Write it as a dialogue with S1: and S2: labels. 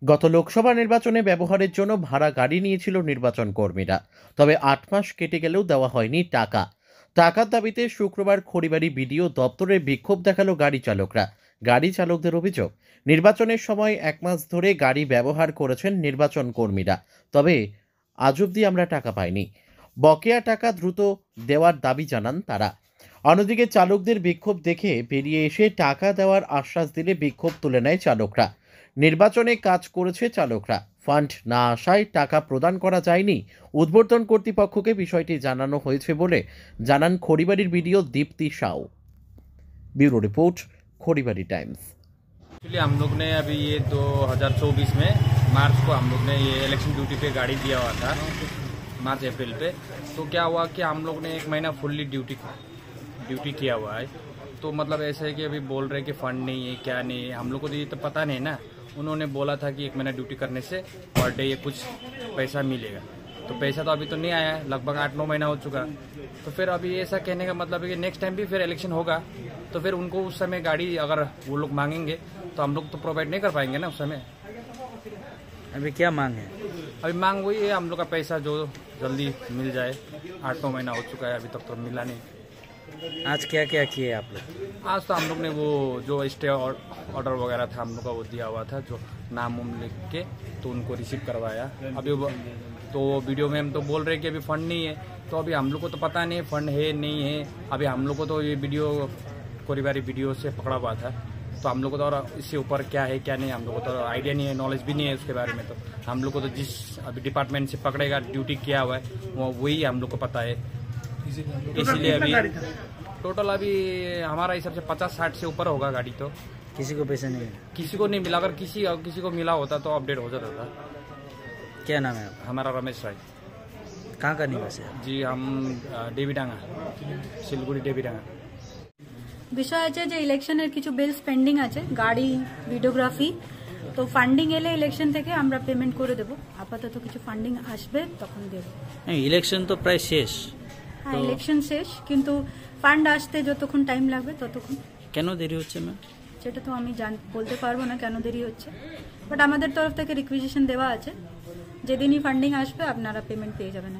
S1: গত লোকসভা নির্বাচনে ব্যবহারের জন্য ভাড়া গাড়ি নিয়েছিল নির্বাচন কর্মীরা। তবে ৮ মাস কেটে গেলেও দেওয়া হয়নি টাকা। টাকার দাবিতে শুক্রবার খড়িবাড়ি বিডিও দপ্তরে বিক্ষোভ দেখালো গাড়ি চালকরা। গাড়ি চালকদের অভিযোগ, নির্বাচনের সময় ১ মাস ধরে গাড়ি ব্যবহার করেছেন নির্বাচন কর্মীরা, তবে আজ অবধি আমরা টাকা পাইনি। বকেয়া টাকা দ্রুত দেওয়ার দাবি জানান তারা। অন্যদিকে চালকদের বিক্ষোভ দেখে বেরিয়ে এসে টাকা দেওয়ার আশ্বাস দিলে বিক্ষোভ তুলে নেয় চালকরা। নির্বাচনে কাজ করেছে চালকরা, ফান্ড না আসায় টাকা প্রদান করা যায়নি। উদ্বোধন কর্তৃপক্ষকে বিষয়টি জানানো হয়েছে বলে জানান খড়িবাড়ির BDO Dipti Sau. Bureau report, Kharibari Times.
S2: Actually हम लोग ने अभी ये 2024 में मार्च को हम लोग ने ये इलेक्शन ड्यूटी पे गाड़ी दिया हुआ था, मार्च अप्रैल पे। तो क्या हुआ कि हम लोग ने 1 महीना फुल्ली ड्यूटी किया हुआ है। तो मतलब ऐसा है कि अभी बोल रहे कि फंड नहीं है, क्या नहीं है, हम लोग को तो ये तो पता नहीं ना। उन्होंने बोला था कि 1 महीना ड्यूटी करने से पर डे ये कुछ पैसा मिलेगा, तो पैसा तो अभी तो नहीं आया है, लगभग 8-9 महीना हो चुका। तो फिर अभी ऐसा कहने का मतलब है कि नेक्स्ट टाइम भी फिर इलेक्शन होगा, तो फिर उनको उस समय गाड़ी अगर वो लोग मांगेंगे तो हम लोग तो प्रोवाइड नहीं कर पाएंगे ना उस समय।
S3: अभी क्या मांग है?
S2: अभी मांग वही है हम लोग का पैसा जो जल्दी मिल जाए। 8-9 महीना हो चुका है, अभी तक तो मिला नहीं।
S3: आज क्या क्या किए आप लोग?
S2: आज तो हम लोग ने वो जो स्टे ऑर्डर वगैरह था हम लोग का वो दिया हुआ था, जो नाम उम लिख के तो उनको रिसीव करवाया। अभी तो वीडियो में हम तो बोल रहे हैं कि अभी फंड नहीं है, तो अभी हम लोग को तो पता नहीं फंड है नहीं है। अभी हम लोग को तो ये वीडियो खड़ीबाड़ी वीडियो से पकड़ा हुआ था, तो हम लोग को तो और इससे ऊपर क्या है क्या नहीं हम लोग को तो आइडिया नहीं है, नॉलेज भी नहीं है उसके बारे में। तो हम लोग को तो जिस अभी डिपार्टमेंट से पकड़ेगा, ड्यूटी किया हुआ है, वो वही हम लोग को पता है। इसीलिए अभी टोटल अभी हमारा हिसाब से 50-60 से ऊपर होगा गाड़ी। तो
S3: किसी को पैसा नहीं है?
S2: किसी को नहीं मिला, अगर किसी को मिला होता तो अपडेट हो जाता था।
S3: क्या नाम है आपका?
S2: हमारा रमेश राय।
S3: कहाँ का निवासी है?
S2: जी हम डेविडांगा, শিলগুড়ি डेविडांगा।
S4: বিষয় আছে যে ইলেকশনের কিছু বিলস পেন্ডিং আছে, গাড়ি, ভিডিওগ্রাফি। তো ফান্ডিং এলে ইলেকশন থেকে আমরা পেমেন্ট করে দেব। আপাতত কিছু ফান্ডিং আসবে তখন দেব।
S3: ইলেকশন তো প্রায় শেষ।
S4: হ্যাঁ, ইলেকশন শেষ, কিন্তু ফান্ড আসতে যতক্ষণ টাইম লাগবে ততক্ষণ।
S3: কেন দেরি হচ্ছে ম্যাম?
S4: সেটা তো আমি বলতে পারবো না কেন দেরি হচ্ছে, বাট আমাদের তরফ থেকে রিকুইজিশন দেওয়া আছে, যেদিনই ফান্ডিং আসবে আপনারা পেমেন্ট পেয়ে যাবেন।